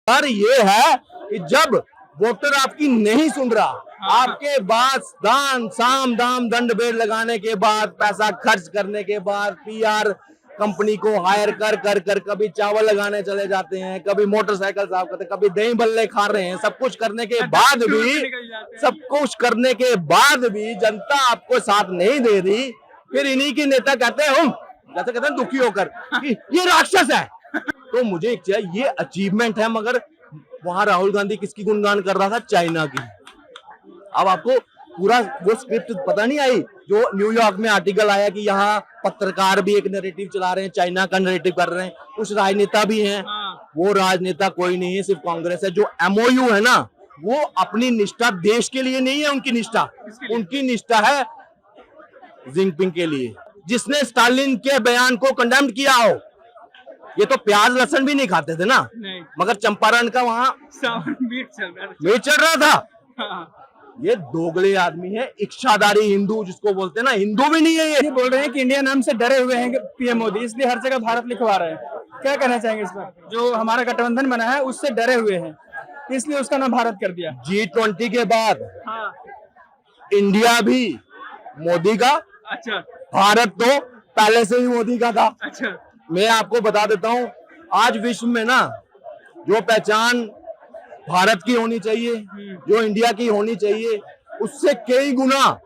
डर ये है कि जब वोटर आपकी नहीं सुन रहा, आपके बाद दान साम दाम दंड भेद लगाने के बाद, पैसा खर्च करने के बाद, पीआर कंपनी को हायर कर कर कर कभी चावल लगाने चले जाते हैं, कभी मोटरसाइकिल साफ करते, कभी दही बल्ले खा रहे हैं, सब कुछ करने के बाद भी जनता आपको साथ नहीं दे रही। फिर इन्हीं के नेता कहते हैं, जैसे कहते हैं दुखी होकर कि ये राक्षस है। तो मुझे एक चाहिए, ये अचीवमेंट है, मगर वहां राहुल गांधी किसकी गुणगान कर रहा था? चाइना की। अब आपको पूरा वो स्क्रिप्ट पता नहीं आई जो न्यूयॉर्क में आर्टिकल आया कि यहाँ पत्रकार भी एक नैरेटिव चला रहे हैं, चाइना का नैरेटिव कर रहे हैं, कुछ राजनेता भी हैं। वो राजनेता कोई नहीं है, सिर्फ कांग्रेस है। जो एमओयू है ना, वो अपनी निष्ठा देश के लिए नहीं है, उनकी निष्ठा है जिनपिंग के लिए। जिसने स्टालिन के बयान को कंडेम किया हो, ये तो प्याज लहसुन भी नहीं खाते थे ना, मगर चंपारण का वहां मीट चल रहा था। ये दोगले आदमी है, इच्छाधारी हिंदू जिसको बोलते हैं ना, हिंदू भी नहीं है। ये बोल रहे हैं कि इंडिया नाम से डरे हुए हैं पीएम मोदी, इसलिए हर जगह भारत लिखवा रहे हैं। क्या कहना चाहेंगे इस पर? जो हमारा गठबंधन बना है उससे डरे हुए हैं, इसलिए उसका नाम भारत कर दिया। G20 के बाद इंडिया भी मोदी का, अच्छा, भारत तो पहले से ही मोदी का था। अच्छा, मैं आपको बता देता हूँ, आज विश्व में ना जो पहचान भारत की होनी चाहिए, जो इंडिया की होनी चाहिए, उससे कई गुना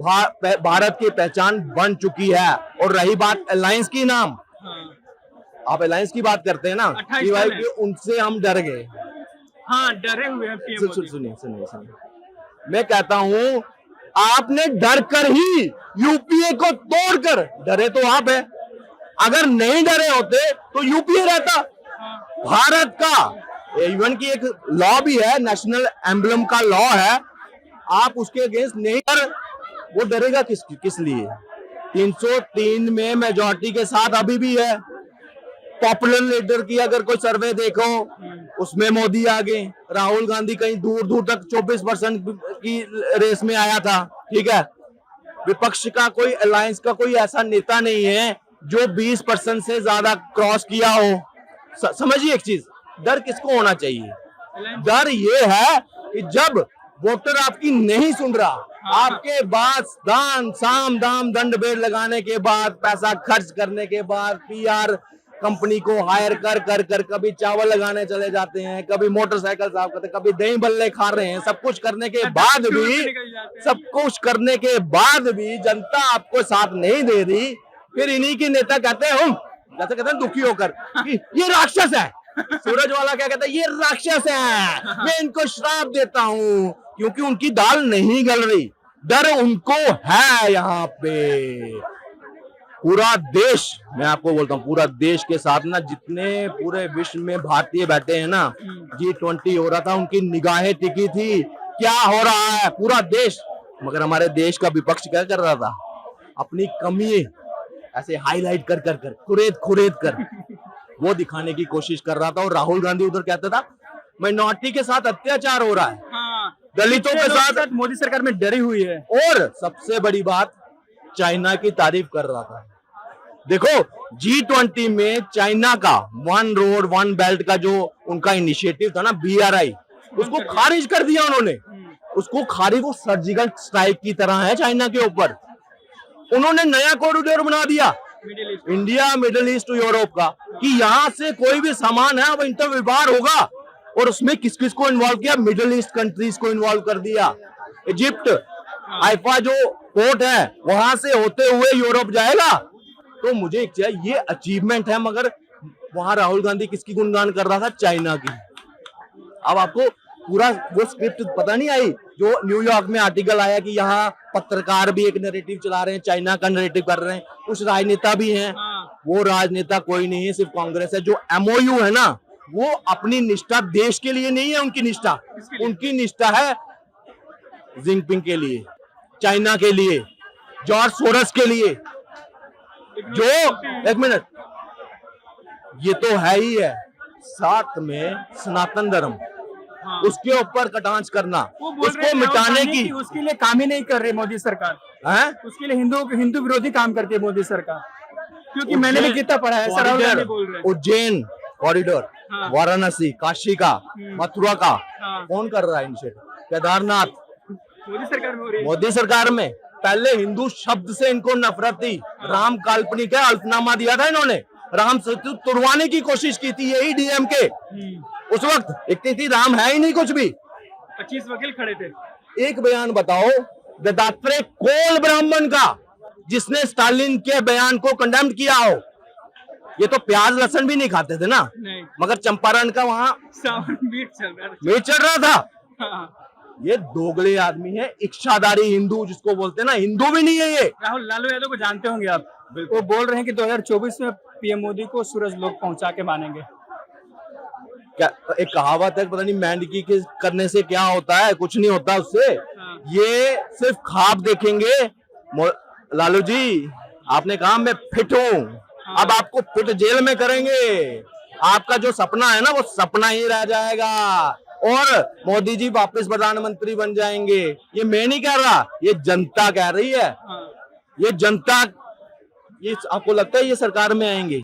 भारत की पहचान बन चुकी है। और रही बात अलायंस की, नाम आप अलायंस की बात करते हैं ना कि भाई उनसे हम डर गए। हाँ, डरे हुए हैं। सुनिए, मैं कहता हूँ आपने डर कर ही यूपीए को तोड़कर, डरे तो आप है, अगर नहीं डरे होते तो यूपीए रहता। भारत का इवन की एक लॉ भी है, नेशनल एम्बलम का लॉ है, आप उसके अगेंस्ट नहीं कर, वो डरेगा किस लिए? 303 में मेजॉरिटी के साथ अभी भी है। पॉपुलर लीडर की अगर कोई सर्वे देखो, उसमें मोदी आगे, राहुल गांधी कहीं दूर दूर तक 24% की रेस में आया था। ठीक है, विपक्ष का कोई अलायंस का कोई ऐसा नेता नहीं है जो 20% से ज्यादा क्रॉस किया हो। समझिए एक चीज, डर किसको होना चाहिए? डर ये है कि जब वोटर आपकी नहीं सुन रहा, आपके बाद दान साम दाम दंड भेद लगाने के बाद, पैसा खर्च करने के बाद, पीआर कंपनी को हायर कर कर कर कभी चावल लगाने चले जाते हैं, कभी मोटरसाइकिल साफ करते, कभी दही बल्ले खा रहे हैं, सब कुछ करने के बाद भी जनता आपको साथ नहीं दे रही। फिर इन्हीं के नेता कहते हैं, जैसे कहते हैं दुखी होकर कि ये राक्षस है। सूरज वाला क्या कहता है? ये राक्षस है, मैं इनको श्राप देता हूँ, क्योंकि उनकी दाल नहीं गल रही। डर उनको है। यहाँ पे पूरा देश, मैं आपको बोलता हूँ, पूरा देश के साथ ना, जितने पूरे विश्व में भारतीय बैठे हैं ना, G20 हो रहा था, उनकी निगाहें टिकी थी क्या हो रहा है पूरा देश। मगर हमारे देश का विपक्ष क्या कर रहा था? अपनी कमी ऐसे हाईलाइट कर कर कर, खुरेद कर वो दिखाने की कोशिश कर रहा था। और राहुल गांधी उधर कहता था माइनॉरिटी के साथ अत्याचार हो रहा है, दलितों के साथ मोदी सरकार में डरी हुई है। और सबसे बड़ी बात, चाइना की तारीफ कर रहा था। देखो, G20 में चाइना का वन रोड वन बेल्ट का जो उनका इनिशिएटिव था ना, BRI, उसको खारिज कर दिया उन्होंने। उसको खारिज, वो सर्जिकल स्ट्राइक की तरह है चाइना के ऊपर। उन्होंने नया कॉरिडोर बना दिया, India Middle East to Europe का, कि यहाँ से कोई भी सामान है वो इंटर व्यापार होगा। और उसमें किस किस को इन्वॉल्व किया? मिडिल ईस्ट कंट्रीज को इन्वॉल्व कर दिया। इजिप्ट, हाइफा जो पोर्ट है, वहां से होते हुए यूरोप जाएगा। तो मुझे एक चाहिए, ये अचीवमेंट है, मगर वहां राहुल गांधी किसकी गुणगान कर रहा था? चाइना की। अब आपको पूरा वो स्क्रिप्ट पता नहीं आई जो न्यूयॉर्क में आर्टिकल आया कि यहाँ पत्रकार भी एक नैरेटिव चला रहे हैं, चाइना का नैरेटिव कर रहे हैं, कुछ राजनेता भी हैं। वो राजनेता कोई नहीं है, सिर्फ कांग्रेस है। जो एमओयू है ना, वो अपनी निष्ठा देश के लिए नहीं है, उनकी निष्ठा है जिनपिंग के लिए, चाइना के लिए, जॉर्ज सोरस के लिए। जो एक मिनट, ये तो है ही है, साथ में सनातन धर्म, उसके ऊपर कटाक्ष करना, उसको मिटाने की, उसके लिए काम ही नहीं कर रही मोदी सरकार है। उसके लिए हिंदू विरोधी काम करती है मोदी सरकार, क्योंकि मैंने भी कितना पढ़ा है। उज्जैन कॉरिडोर, हाँ। वाराणसी, काशी का, मथुरा का, हाँ। कौन कर रहा है इनिशिएटिव? केदारनाथ, मोदी सरकार में हो रही है। मोदी सरकार में। पहले हिंदू शब्द से इनको नफरत थी, राम काल्पनिक है, अल्फनामा दिया था इन्होंने, राम सेतु तुड़वाने की कोशिश की थी, यही डीएमके उस वक्त। इतनी थी, राम है ही नहीं कुछ भी। 25 वकील खड़े थे। एक बयान बताओ दत्तात्रेय कोल ब्राह्मण का, जिसने स्टालिन के बयान को कंडेम किया हो। ये तो प्याज लहसुन भी नहीं खाते थे ना, नहीं, मगर चंपारण का वहां सावन मीट चल रहा था। मीट चल रहा था। हाँ। ये दोगले आदमी है, इच्छाधारी हिंदू जिसको बोलते हैं ना, हिंदू भी नहीं है ये। राहुल लालू यादव को जानते होंगे आप, वो बोल रहे हैं कि 2024 में पीएम मोदी को सूरज लोग पहुंचा के मानेंगे। क्या एक कहावत है, पता नहीं मेंढकी के करने से क्या होता है, कुछ नहीं होता उससे। हाँ। ये सिर्फ ख्वाब देखेंगे। लालू जी, आपने कहा मैं फिट हूँ, अब आपको फिट जेल में करेंगे। आपका जो सपना है ना, वो सपना ही रह जाएगा और मोदी जी वापस प्रधानमंत्री बन जाएंगे। ये मैं नहीं कह रहा, ये जनता कह रही है। हाँ। ये जनता, ये आपको लगता है ये सरकार में आएंगे?